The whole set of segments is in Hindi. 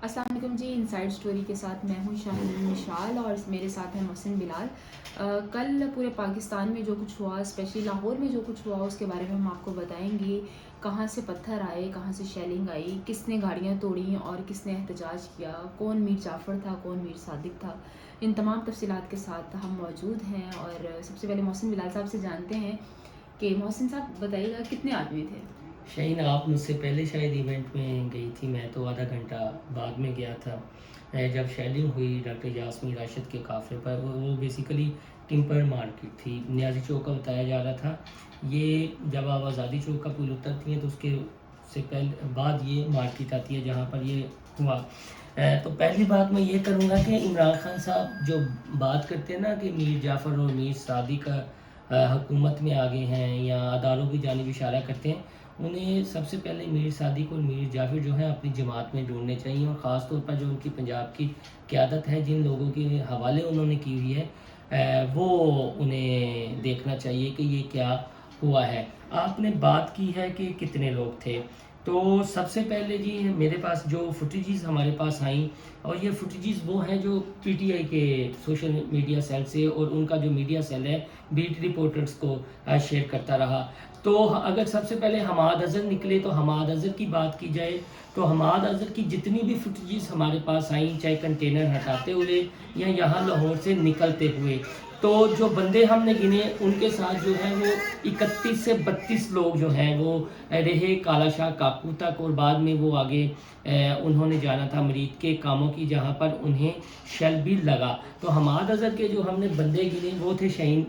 अस्सलाम वालेकुम जी। इनसाइड स्टोरी के साथ मैं हूँ शाहीन मिशाल और मेरे साथ है मोहसिन बिलाल। कल पूरे पाकिस्तान में जो कुछ हुआ, स्पेशली लाहौर में जो कुछ हुआ, उसके बारे में हम आपको बताएंगे। कहाँ से पत्थर आए, कहाँ से शेलिंग आई, किसने गाड़ियाँ तोड़ी और किसने एहतजाज किया, कौन मीर जाफ़र था, कौन मीर सादिक था। इन तमाम तफसीलात के साथ हम मौजूद हैं। और सबसे पहले मोहसिन बिलाल साहब से जानते हैं कि मोहसिन साहब बताइएगा कितने आदमी थे। शाहीन, आप मुझसे पहले शायद इवेंट में गई थी, मैं तो आधा घंटा बाद में गया था। जब शेलिंग हुई डॉक्टर यास्मीन राशिद के काफ़िले पर, वो बेसिकली टिम्पर मार्केट थी, नियाजी चौक का बताया जा रहा था। ये जब आप आज़ादी चौक का पुल उतरती हैं तो उसके से पहले बाद ये मार्केट आती है जहाँ पर ये हुआ। तो पहली बात मैं ये करूँगा कि इमरान खान साहब जो बात करते हैं ना कि मीर जाफ़र और मीर सादिक का हुकूमत में आ गए हैं या अदारों की जानिब इशारा करते हैं, उन्हें सबसे पहले मीर सादिक और मीर जाफ़र जो हैं अपनी जमात में जोड़ने चाहिए। और ख़ास तौर पर जो उनकी पंजाब की क़यादत है, जिन लोगों के हवाले उन्होंने की हुई है, वो उन्हें देखना चाहिए कि ये क्या हुआ है। आपने बात की है कि कितने लोग थे, तो सबसे पहले जी मेरे पास जो फुटेजेस हमारे पास आई, और ये फुटेजेस वो हैं जो पीटीआई के सोशल मीडिया सेल से और उनका जो मीडिया सेल है बीट रिपोर्टर्स को शेयर करता रहा। तो अगर सबसे पहले हमाद अज़हर निकले, तो हमाद अज़हर की बात की जाए तो हमाद अज़हर की जितनी भी फुटेजेस हमारे पास आई, चाहे कंटेनर हटाते हुए या यहाँ लाहौर से निकलते हुए, तो जो बंदे हमने गिने उनके साथ जो है वो 31 से 32 लोग जो हैं वो रहे काला शाह काकू तक, और बाद में वो आगे उन्होंने जाना था मरीद के कामों की, जहाँ पर उन्हें शेल भी लगा। तो हमाद अज़हर के जो हमने बंदे गिने वो थे शाहीन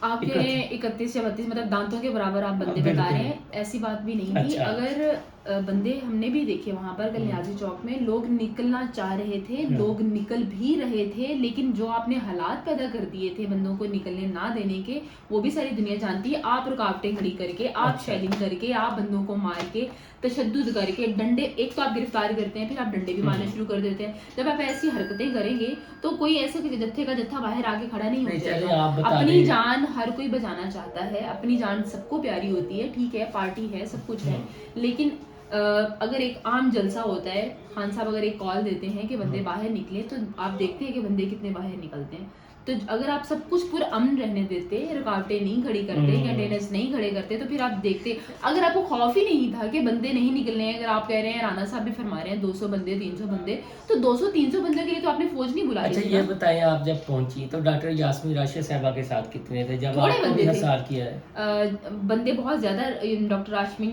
आप कह रहे हैं 31 या 32, मतलब दांतों के बराबर आप बंदे बता रहे बिल्कुल। हैं। ऐसी बात भी नहीं थी। अच्छा। अगर बंदे हमने भी देखे वहां पर कल न्याजी चौक में, लोग निकलना चाह रहे थे, लोग निकल भी रहे थे, लेकिन जो आपने हालात पैदा कर दिए थे बंदों को निकलने ना देने के, वो भी सारी दुनिया जानती है। आप रुकावटें खड़ी करके, आप अच्छा। शेलिंग करके, आप बंदों को मार के, तशद्दुद करके, डंडे, एक तो आप गिरफ्तार करते हैं, फिर आप डंडे भी मारने शुरू कर देते हैं। जब आप ऐसी हरकतें करेंगे तो कोई ऐसे जत्थे का जत्था बाहर आके खड़ा नहीं हो नहीं, चले जाएगा। आप बता अपनी दें। जान हर कोई बचाना चाहता है, अपनी जान सबको प्यारी होती है, ठीक है, पार्टी है, सब कुछ है, लेकिन अगर एक आम जलसा होता है, खान साहब अगर एक कॉल देते हैं कि बंदे बाहर निकले, तो आप देखते हैं कि बंदे कितने बाहर निकलते हैं। तो अगर आप सब कुछ पुरअमन रहने देते, रुकावटें नहीं खड़ी करते, कंटेनर्स नहीं खड़े करते, तो फिर आप देखते, अगर आपको खौफ ही नहीं था कि बंदे नहीं निकलने हैं, अगर आप कह रहे हैं, राना साहब भी फरमा रहे हैं 200 बंदे 300 बंदे, तो 200-300 बंदे के लिए तो आपने फौज नहीं बुला अच्छा, ली ये ना। बताएं, आप जब पहुंची तो डॉक्टर यास्मीन राशिद साहबा के साथ कितने थे जब थोड़े आपको भी बंदे थे। हिसार किया है? बंदे बहुत ज्यादा डॉक्टर यास्मीन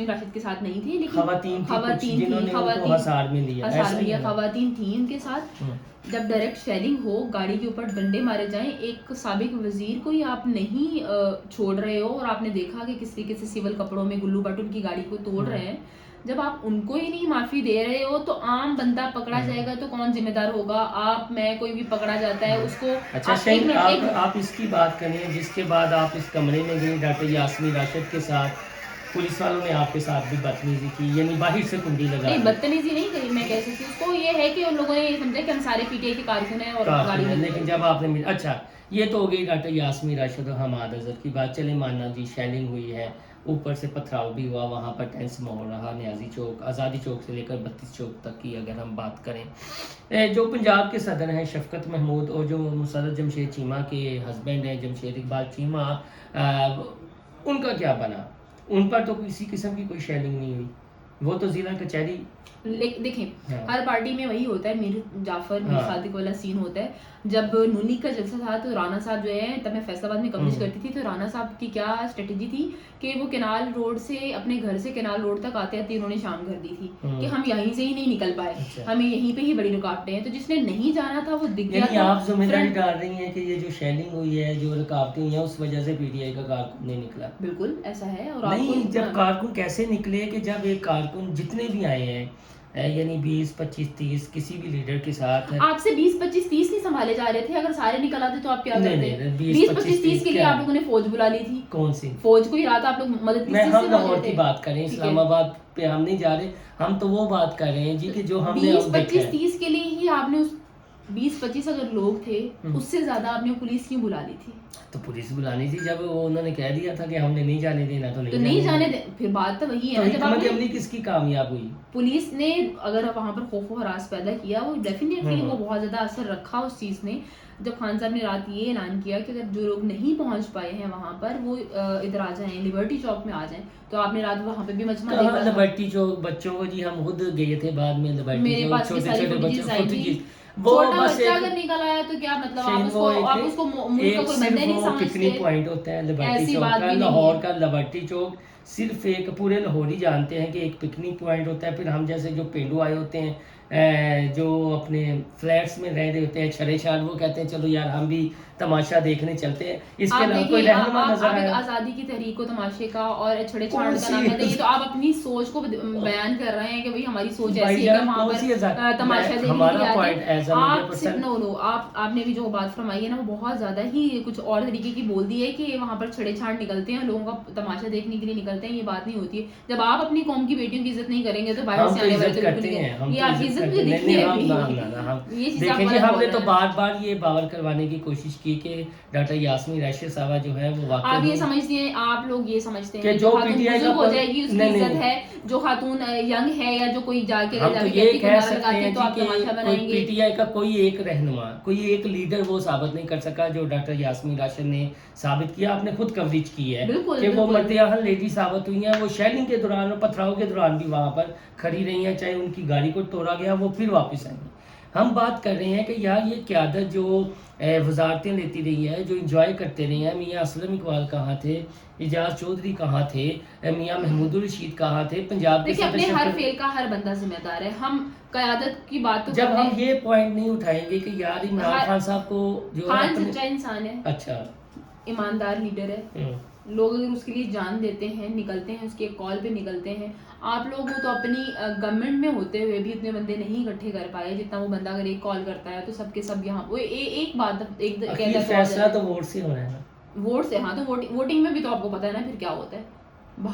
राशिद के साथ नहीं थे, लेकिन खवातीन थी कुछ खवातीन थी, जिन्होंने उनको हिसार में लिया, ऐसा हसार ही लिया, है ना? खवातीन थी उनके साथ। जब डायरेक्ट शेलिंग हो, गाड़ी के ऊपर डंडे मारे जाएं, एक साबिक वजीर को ही आप नहीं छोड़ रहे हो, और आपने देखा कि किस तरीके से सिविल कपड़ों में गुल्लू भट्ट उनकी गाड़ी को तोड़ रहे हैं, जब आप उनको ही नहीं माफी दे रहे हो, तो आम बंदा पकड़ा जाएगा तो कौन जिम्मेदार होगा? आप, मैं, कोई भी पकड़ा जाता है उसको। अच्छा आप एक शाहीन, मिनट, आप इसकी बात करें जिसके बाद आप इस कमरे में गए डॉक्टर यास्मीन राशिद के साथ, पुलिस वालों ने आपके साथ भी बदतमीजी की, यानी बाहर से कुंडी लगा नहीं, दी। बदतमीजी नहीं करी मैं कह सकती उसको। ये है कि उन लोगों ने ये समझा कि हम सारे पीटीआई के कारकुन हैं और गाड़ी में लेकिन जब आपने अच्छा, ये तो हो गई डॉक्टर यास्मीन राशिद और हमाद अज़हर की बात। चले मानना जी शेलिंग हुई है, ऊपर से पथराव भी हुआ, वहाँ पर टेंस माहौल रहा, न्याजी चौक, आज़ादी चौक से लेकर 32 चौक तक की अगर हम बात करें, जो पंजाब के सदर हैं शफकत महमूद, और जो मुसर्रत जमशेद चीमा के हस्बैंड हैं जमशेद इकबाल चीमा, उनका क्या बना? उन पर तो किसी किस्म की कोई शेलिंग नहीं हुई, वो तो ज़िला कचहरी। देखें, हाँ। हर पार्टी में वही होता है, मीर जाफर मीर सादिक वाला सीन होता है। जब नून लीग का जलसा था तो राणा साहब जो है, तब मैं फैसलाबाद में कवरेज करती थी, तो राणा साहब की क्या स्ट्रेटेजी थी कि वो केनाल रोड से, अपने घर से केनाल रोड तक आते आते उन्होंने शाम कर दी थी कि हम यहीं से ही नहीं निकल पाए। अच्छा। हमें यहीं पे ही बड़ी रुकावटें हैं। तो जिसने नहीं जाना था वो दिख गया। यानी आप जिम्मेदारी डाल रही हैं कि ये जो शेलिंग हुई है, जो रुकावटें हुई हैं, उस वजह से पीटीआई का कारकुन नहीं निकला? बिल्कुल ऐसा है। और नहीं, आपको जब कारकुन कैसे निकले कि जब एक कारकुन जितने भी आए हैं, यानी 20 25 30 किसी भी लीडर के साथ आपसे 20 25 30 नहीं संभाले जा रहे थे। अगर सारे निकल आते तो आप क्या नहीं करते? नहीं 20 25 30 के लिए आप लोगों ने फौज बुला ली थी। कौन सी फौज को ही रात आप लोग मदद मैं किस चीज हम से लाहौर मांग की रहे बात करें, थे? इस्लामाबाद पे हम नहीं जा रहे, हम तो वो बात कर रहे हैं जी कि जो हमने 20 अब देखा 25 है। 30 के लिए ही आपने उस 20-25 अगर लोग थे, उससे ज्यादा आपने पुलिस क्यों बुला ली थी? तो पुलिस बुलानी थी जब वो उन्होंने कह दिया था कि हमने नहीं जाने देना, तो तो नहीं जाने देना। दे, फिर बात तो वही तो है ना, जब हिकमत आपने अमली किसकी कामयाब हुई? पुलिस ने अगर वहां पर खौफ हरास पैदा किया, वो डेफिनेटली वो हम्म। बहुत ज्यादा असर रखा उस चीज ने। जब खान साहब ने रात ये ऐलान किया कि अगर जो लोग नहीं पहुंच पाए हैं वहां पर, वो इधर आ जाएं, लिबर्टी चौक में आ जाएं, तो आपने रात वहां पे भी मजमा तो हाँ, देखा था। लिबर्टी चौक बच्चों को जी हम खुद गए थे बाद में लिबर्टी मेरे चौक, पास भी छोटे सारी छोटे फुटेजेस बच्चे आई थी। फुटेजेस, वो छोटा बस बच्चा एक अगर निकल आया तो क्या मतलब, शायद वो आप उसको मुल्क का एक कोई सिर्फ बंदे नहीं वो पिकनिक समझते। पॉइंट होता है लिबर्टी ऐसी चौक बात का, भी नहीं लाहौर है। का लिबर्टी चौक सिर्फ एक, पूरे लाहौरी जानते हैं कि एक पिकनिक पॉइंट होता है। फिर हम जैसे जो पेंडू आए होते हैं, जो अपने फ्लैट्स में रह रहे होते हैं छड़े छाड़, वो कहते हैं चलो यार हम भी तमाशा देखने चलते हैं। इसके आप अलावा कोई देखिए, रहनुमा नजर आप एक आया? आज़ादी की तहरीक को तमाशे का और छड़े छाड़ कौन का सी नाम कहते हैं, तो आप अपनी सोच को बयान कर रहे हैं कि भाई हमारी सोच ऐसी है कि भाईजान वहां कौन सी पर तमाशा देखने के हमारा लिए आते पॉइंट हैं। एज अ मीडिया आप सिर्फ पर्सन, नो आपने भी जो बात फरमाई है ना, वो बहुत ज्यादा ही कुछ और तरीके की बोल दी है कि वहां पर छड़े छाड़ निकलते हैं, लोगों का तमाशा देखने के लिए निकलते हैं। ये बात नहीं होती है। जब आप अपनी कौम की बेटियों की इज्जत नहीं करेंगे तो बाहर हम से तो आने वाले इज्जत तो बिल्कुल करते नहीं हैं, हम करेंगे। ये तो आपकी इज्जत इज्जत करते मुझे हैं। दिखती नहीं है हम अभी। ना हम ये चीज आप देखें जी, गलत हमने बोल तो रहे हैं। बार बार ये बावर करवाने की कोशिश की कि डॉक्टर यास्मीन रशीद साहबा जो है वो आप वाकई ये समझते हैं, आप लोग ये समझते कि हैं जो जो खातून पीटीआई का बुजुर्ग हो जाएगी उसकी नहीं इज्जत नहीं, है, जो खातून यंग है या जो कोई जाके हम तो जाके ये कहती कोई कह नारा सकते लगाती हैं तो जी आप कि तमाशा कोई बनाएंगे। पीटीआई का कोई एक रहनुमा, कोई एक लीडर वो साबित नहीं कर सका जो डॉक्टर यास्मीन राशिद ने साबित किया। आपने खुद कवरेज की है बिल्कुल कि वो बिल्कुल। मर्दयाहल लेडी साबित हुई हैं। वो शेलिंग के दौरान और पथराव के दौरान भी वहाँ पर खड़ी रही हैं, चाहे उनकी गाड़ी को तोड़ा गया वो फिर वापस आई। हम बात कर रहे हैं कि यार ये क़यादत जो वजारतें लेती रही है, जो इंजॉय करते रहे हैं, मियाँ असलम इकबाल कहाँ थे, एजाज चौधरी कहाँ थे, मियाँ महमूदुर रशीद कहाँ थे, पंजाब के देखिए, अपने सदर हर शक्ल। फेल का हर बंदा जिम्मेदार है। हम कयादत की बात तो जब करते हम हैं। ये पॉइंट नहीं उठाएंगे कि यार इमरान हर- खान साहब को जो है खान अपने, सच्चा इंसान है, अच्छा ईमानदार लीडर है। लोग अगर उसके लिए जान देते हैं, निकलते हैं, उसके कॉल पे निकलते हैं। आप लोग तो अपनी गवर्नमेंट में होते हुए भी इतने बंदे नहीं इकट्ठे कर पाए जितना वो बंदा अगर एक कॉल करता है तो सबके सब यहाँ वो एक बात एक आखिर कहता है तो फैसला तो वोट से होना है ना। वोट से। हाँ, तो वोटिंग में भी तो आपको पता है ना फिर क्या होता है।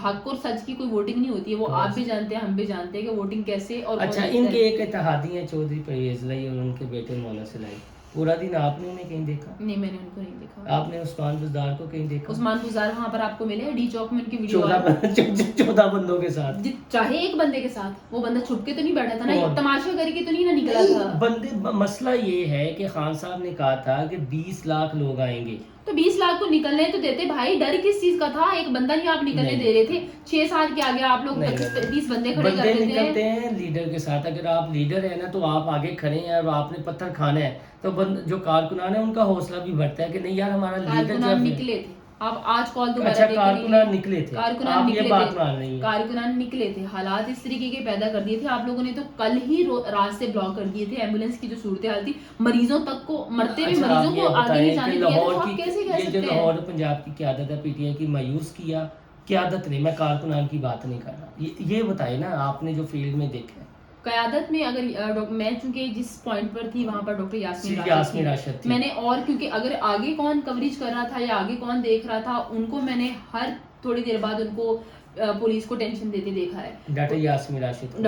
हक और सच की कोई वोटिंग नहीं होती है, वो आप भी जानते हैं, हम भी जानते हैं कि वोटिंग कैसे और कौन अच्छा, जीतता इनके है। एक इत्तेहादी हैं चौधरी परवेज लाई और उनके बेटे मौला सिलाई, पूरा दिन आपने उन्हें कहीं देखा? नहीं, मैंने उनको नहीं देखा। आपने उस्मान बुजदार को कहीं देखा? उस्मान गुजार वहां पर आपको मिले डी चौक में उनकी वीडियो 14 बंदों के साथ, चाहे एक बंदे के साथ, वो बंदा छुप के तो नहीं बैठा था ना, कौन? तमाशा करके तो नहीं ना निकला था। बंदे मसला ये है कि खान साहब ने कहा था कि 20 लाख लोग आएंगे, तो 20 लाख को निकलने तो देते भाई, डर किस चीज का था? एक बंदा नहीं आप निकलने नहीं। दे रहे थे। 6 साल के आगे आप लोग नहीं, 25-30 बंदे खड़े कर बंदे देते निकलते हैं। हैं लीडर के साथ। अगर आप लीडर है ना तो आप आगे खड़े हैं और आपने पत्थर खाना है, तो जो कारकुनान है उनका हौसला भी बढ़ता है कि नहीं यार हमारा लीडर जो कारकुनान है। निकले थे। आप आज कॉल दोबारा अच्छा, देख कारकुनान निकले थे, कारकुनान आप निकले ये बात थे। मान रही हैं? कारकुनान निकले थे, हालात इस तरीके के पैदा कर दिए थे आप लोगों ने। तो कल ही रास्ते ब्लॉक कर दिए थे। एम्बुलेंस की जो सूरत हाल थी, मरीजों तक को, मरते हुए अच्छा, मरीजों आप को ये आगे नहीं बताएं जाने कि दिया, तो लाहौर आप की कैसे कह ये जो सकते हैं? लाहौर पंजाब की क्यादत है पीटीआई की, मायूस किया क्यादत ने, मैं कारकुनान की बात नहीं कर रहा। ये बताए ना आपने जो फील्ड में देखा है। कयादत में अगर मैं चूंकि जिस पॉइंट पर थी वहां पर डॉक्टर यास्मीन यास्मीन राशिद थी। मैंने, और क्योंकि अगर आगे कौन कवरेज कर रहा था या आगे कौन देख रहा था, उनको मैंने हर थोड़ी देर बाद उनको पुलिस को टेंशन देते देखा है। डॉक्टर यास्मीन राशिद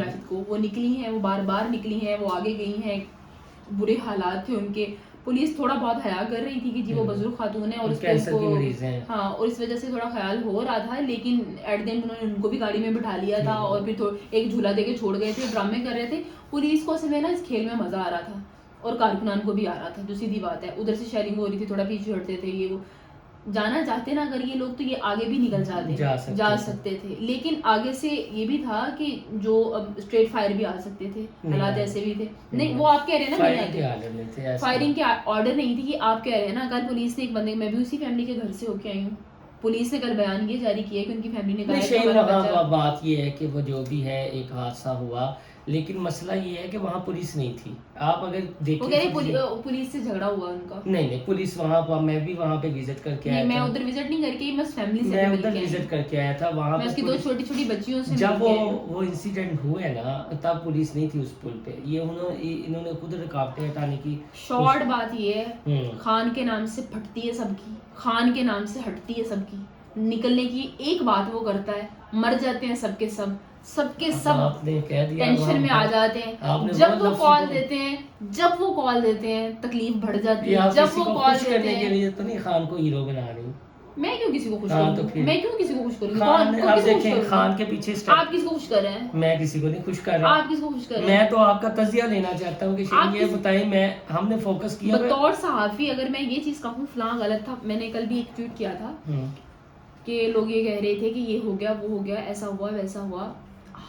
राशिद को वो निकली हैं, वो बार बार निकली हैं, वो आगे गई हैं। बुरे हालात थे उनके। पुलिस थोड़ा बहुत हया कर रही थी कि जी वो बुजुर्ग खातून है और उसको कैंसर की मरीज हैं। हाँ, और इस वजह से थोड़ा ख्याल हो रहा था, लेकिन एट द एंड उन्होंने उनको भी गाड़ी में बिठा लिया था और फिर एक झूला देके छोड़ गए थे। ड्रामे कर रहे थे। पुलिस को असल में ना इस खेल में मजा आ रहा था और कारकुनान को भी आ रहा था, जो सीधी बात है। उधर से शेयरिंग हो रही थी, थोड़ा पीछे हटते थे, ये वो जाना चाहते ना अगर ये लोग तो ये आगे भी निकल जा सकते थे। लेकिन आगे से ये भी था कि जो अब स्ट्रेट फायर भी आ सकते थे, हालात ऐसे भी थे। नहीं, वो आप कह रहे हैं ना, फायरिंग के ऑर्डर नहीं थी कि आप कह रहे हैं ना। कल पुलिस ने एक बंदे, मैं भी उसी फैमिली के घर से होके आई हूँ, पुलिस ने कल बयान ये जारी किया कि उनकी फैमिली ने कहा बात ये है कि वो जो भी है एक हादसा हुआ, लेकिन मसला ये है कि वहाँ पुलिस नहीं थी। आप अगर देखें, वो कह रहे पुलिस से झगड़ा हुआ उनका। नहीं, पुलिस वहाँ पर, मैं भी वहाँ पे विजिट करके आया था। मैं उधर विजिट नहीं करके, बस फैमिली से मैं उधर विजिट करके आया था। वहाँ मैं उसकी 2 छोटी-छोटी बच्चियों से जब वो इंसिडेंट हुए ना, तब पुलिस नहीं थी उस पुल पे। इन्होंने खुद रुकावटें हटाने की। शॉर्ट बात ये है, खान के नाम से फटती है सबकी, खान के नाम से हटती है सबकी। निकलने की एक बात वो करता है, मर जाते हैं सबके सब। सबके अब सब आपने कह दिया, टेंशन में आ जाते आपने हैं। जब बहुत वो लफ्ज़ कॉल को- देते हैं, जब वो कॉल देते हैं तकलीफ बढ़ जाती ये है। आप जब किसी वो को कॉल खुश देते करने के हैं, लिए तो नहीं खान को हीरो बना रही? मैं क्यों किसी को खुश हाँ, तो करूंगी? फिर मैं क्यों किसी को खुश करूंगी? खान, कौन आप किसको खुश देखें करूंगी? खान के पीछे आप किसको खुश कर रहे हैं? मैं किसी को नहीं खुश कर रहा। आप किसको खुश कर रहे मैं हैं? तो आपका तजिया लेना चाहता हूँ कि आप ये किस- बताएं, मैं हमने फोकस किया हुआ- बतौर सहाफी अगर मैं ये चीज कहूँ फलां गलत था, मैंने कल भी एक ट्वीट किया था हम्म, कि लोग ये कह रहे थे कि ये हो गया, वो हो गया, ऐसा हुआ, वैसा हुआ।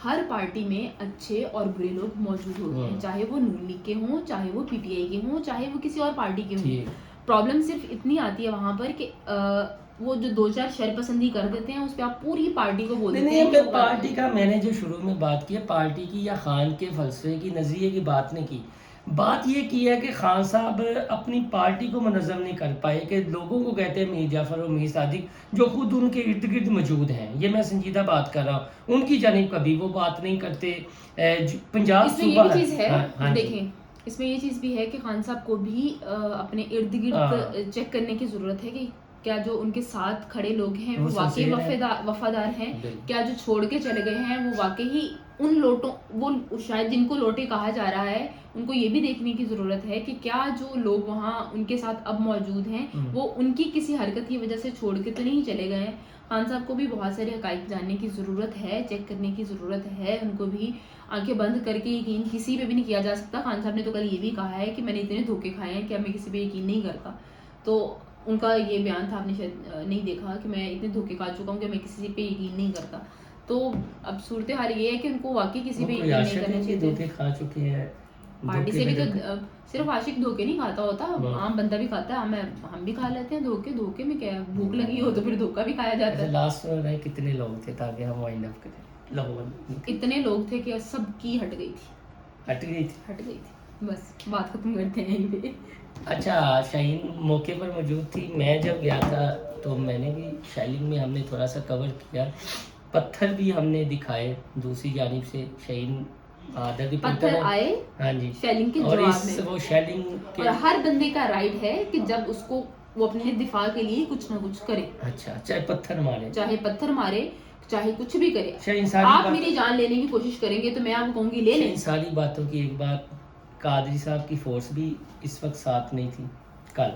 हर पार्टी में अच्छे और बुरे लोग मौजूद होते हैं, चाहे वो नून लीग के हों, चाहे वो पीटीआई के हों, चाहे वो किसी और पार्टी के हों। ठीक। प्रॉब्लम सिर्फ इतनी आती है वहां पर कि वो जो दो चार शरपसंदी कर देते हैं उस पर आप पूरी पार्टी को बोल नहीं देते नहीं, हैं कि मैं वो पार्टी का, मैंने जो शुरू में बात की है पार्टी की या खान के फलसफे की, नजरिए की बात नहीं की। बात ये की है कि खान साहब अपनी पार्टी को मुनज़्ज़म नहीं कर पाए, कि लोगों को कहते हैं मीर जाफर और मीर सादिक, जो खुद उनके इर्द गिर्द मौजूद हैं, ये मैं संजीदा बात कर रहा हूँ, उनकी जानिब कभी वो बात नहीं करते। पंजाब इसमें ये सूबा भी चीज है, हाँ जी। देखें इसमें ये चीज भी है कि खान साहब को भी अपने इर्द हाँ। गिर्द चेक करने की जरूरत है कि क्या जो उनके साथ खड़े लोग हैं वो वो वाकई सिंसियर हैं। वफादार हैं, बिल्कुल। क्या जो छोड़ के चले गए हैं वो वाकई उन लोटों, वो शायद जिनको लोटे कहा जा रहा है, उनको ये भी देखने की जरूरत है कि क्या जो लोग वहाँ उनके साथ अब मौजूद हैं वो उनकी किसी हरकत की वजह से छोड़ के तो नहीं चले गए हैं। खान साहब को भी बहुत सारे हकाइक जानने की ज़रूरत है, चेक करने की ज़रूरत है। उनको भी आंखें बंद करके यकीन किसी पे भी नहीं किया जा सकता। खान साहब ने तो कल ये भी कहा है कि मैंने इतने धोखे खाए हैं कि अब मैं किसी पे यकीन नहीं करता। तो उनका ये बयान था, आपने शायद नहीं देखा, कि मैं इतने धोखे खा चुका हूँ कि मैं किसी पे यकीन नहीं करता। तो अब सूरत हाल ये है कि उनको वाकई किसी पे यकीन नहीं करना चाहिए। धोखे खा चुके हैं पार्टी से भी तो सिर्फ आशिक धोखे नहीं खाता होता, आम बंदा भी खाता है। हम भी खा लेते हैं धोखे। धोखे में क्या है, भूख लगी हो तो फिर धोखा भी खाया जाता है। लास्ट में कितने लोग थे ताकि हम वाइंड अप करें? लोग इतने लोग थे कि सबकी हट गई थी, हट गई थी। बस बात खत्म करते हैं यहीं पे। अच्छा, शाहीन मौके पर मौजूद थी। मैं जब गया था तो मैंने भी शाइलिंग में हमने थोड़ा सा कवर किया, पत्थर भी हमने दिखाए दूसरी जानिब से। शाहीन बहादुर की पत्थर आए हाँ जी, शेलिंग के और जवाब में। वो शेलिंग के और हर बंदे का राइट है कि जब उसको वो अपने दिफा के लिए कुछ ना कुछ करे, अच्छा, चाहे पत्थर मारे, चाहे पत्थर मारे, चाहे कुछ भी करे। शाहीन आप मेरी जान लेने की कोशिश करेंगे तो मैं आपको कहूंगी ले लें। इन सारी बातों की एक बात, कादरी साहब की फोर्स भी इस वक्त साथ नहीं थी कल,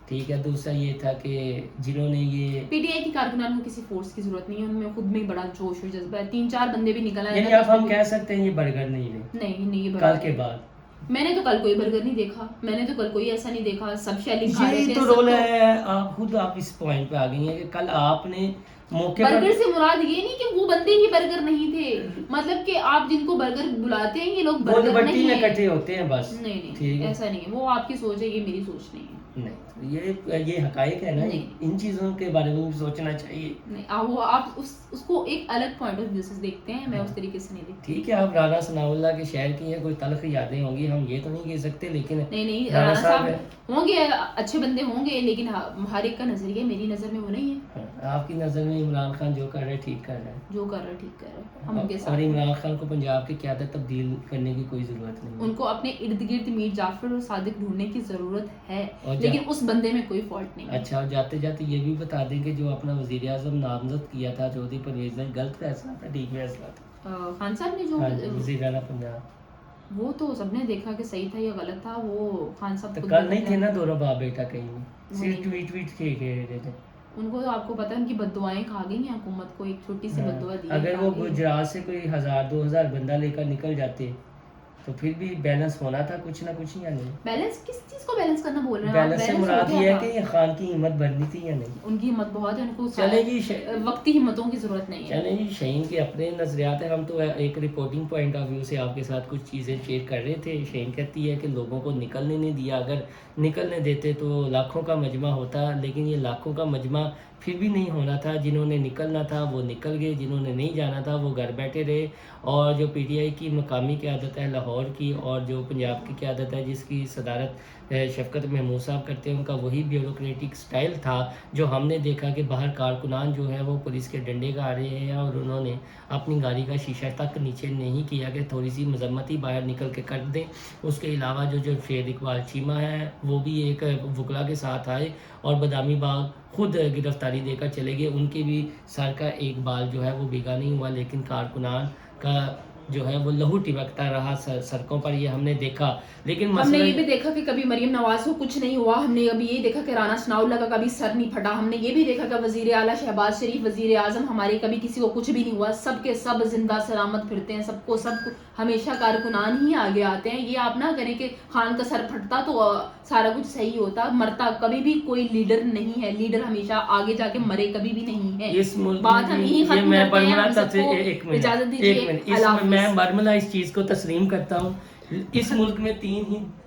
ठीक है। दूसरा ये था कि जिन्होंने ये पीटीआई की कारकुनान को किसी फोर्स की जरूरत नहीं है, उनमें खुद में बड़ा जोश और जज्बा है। 3-4 बंदे भी निकल आए, यानी आप हम कह सकते हैं ये बर्गर नहीं ले नहीं ये कल के बाद। मैंने तो कल कोई बर्गर नहीं देखा, मैंने तो कल कोई ऐसा नहीं देखा, सब शेलिंग खा रहे यही थे। तो रोल है, आप खुद आप इस पॉइंट पे आ गई हैं कि कल आपने मौके पर बर्गर से मुराद ये नहीं कि वो बंदे ही बर्गर नहीं थे, मतलब कि आप जिनको बर्गर बुलाते हैं ये लोग बर्गर नहीं में है। इकट्ठे होते हैं बस। नहीं ठीक है, ऐसा नहीं है, वो आपकी सोच है, ये मेरी सोच नहीं है। नहीं, ये हकायक है ना, नहीं। इन चीजों के बारे में भी सोचना चाहिए। नहीं आप उसको एक अलग पॉइंट ऑफ व्यू से देखते हैं, मैं उस तरीके से नहीं देखती। ठीक है, आप राना सनाउल्लाह के शहर की हैं, कोई तलख यादें होंगी, हम ये तो नहीं कह सकते, लेकिन नहीं राणा राणा साहब साहब होंगे, अच्छे बंदे होंगे, लेकिन हर एक का नजरिया मेरी नजर में वो नहीं है। हाँ, आपकी नज़र में इमरान खान जो कर रहे हैं ठीक कर रहे हैं, जो कर रहा है ठीक कर रहा है, हम उनके और साथ। इमरान खान को पंजाब की क़यादत तब्दील करने की कोई ज़रूरत नहीं है। उनको अपने इर्द गिर्द मीर जाफर और सादिक ढूंढने की जरूरत है, और लेकिन उस बंदे में कोई फॉल्ट नहीं है। अच्छा, और जाते जाते ये भी बता दें कि जो अपना वज़ीर आज़म नामजद किया था चौधरी परवेज़ ने, गलत फैसला था ठीक फैसला था? खान साहब ने जो हाँ जी, वज़ीर आला पंजाब, वो तो सबने देखा कि सही था या गलत था, वो खान साहब तो खुद कल नहीं बताते थे हैं। ना दोनों बाप बेटा कहीं में, वो सिर्फ नहीं। ट्वीट के रहे थे। उनको तो आपको पता है उनकी बददुआएं खा गई हैं, हुकूमत को एक छोटी सी बददुआ दी है, अगर खा वो गई है। गुजरात से कोई 1000-2000 बंदा लेकर निकल जाते तो फिर भी बैलेंस होना था कुछ ना कुछ, या नहीं? बैलेंस किस चीज को बैलेंस करना बोल रहे हैं आप? बैलेंस से बैलेंस हो मुराद गया ये है था। कि ये खान की हिम्मत बढ़नी थी या नहीं? उनकी हिम्मत बहुत है, उनको चलेगी वक्ती हिम्मतों की जरूरत नहीं है। चलें जी, शहीन के अपने नजरियात है, हम तो एक रिपोर्टिंग पॉइंट ऑफ व्यू से आपके साथ कुछ चीज़ें शेयर कर रहे थे। शहीन कहती है कि लोगों को निकलने नहीं दिया, अगर निकलने देते तो लाखों का मजमा होता, लेकिन ये लाखों का मजमा फिर भी नहीं होना था। जिन्होंने निकलना था वो निकल गए, जिन्होंने नहीं जाना था वो घर बैठे रहे। और जो पीटीआई की मकामी क़यादत है लाहौर की, और जो पंजाब की क़यादत है जिसकी सदारत शफ़क़त महमूद साहब करते हैं, उनका वही ब्यूरोक्रेटिक स्टाइल था जो हमने देखा कि बाहर कारकुनान जो है वो पुलिस के डंडे का आ रहे हैं, और उन्होंने अपनी गाड़ी का शीशा तक नीचे नहीं किया कि थोड़ी सी मजम्मत ही बाहर निकल के कर दें। उसके अलावा जो शेर इकबाल चीमा है वो भी एक वकला के साथ आए और बदामी बाग खुद गिरफ्तारी देकर चले गए। उनके भी सर का एक बाल जो है वो भीगा नहीं हुआ, लेकिन कारकुनान का जो है वो लहू टिबकता रहा सड़कों पर, ये हमने देखा। लेकिन हमने मसला ये भी देखा कि कभी मरियम नवाज को कुछ नहीं हुआ, हमने अभी ये देखा कि राना सनाउल्लाह का कभी सर नहीं फटा, हमने ये भी देखा कि वजीर आला शहबाज शरीफ वजीर आजम हमारे कभी किसी को कुछ भी नहीं हुआ, सब के सब जिंदा सलामत फिरते हैं, सबको सब हमेशा कारकुनान ही आगे आते हैं। ये आप ना करें कि खान का सर फटता तो सारा कुछ सही होता, मरता कभी भी कोई लीडर नहीं है, लीडर हमेशा आगे जाके मरे कभी भी नहीं है। इस मुल्क बात में हम भी यही खत्म मैं करते हैं, हम बर्मला सबको एक मिनट इजाजत एक दीजिए। मिनट अल्लाह इसमें मैं हाफिज। बर्मला इस चीज़ को तस्लीम करता हूँ। इस मुल्क में 3 ही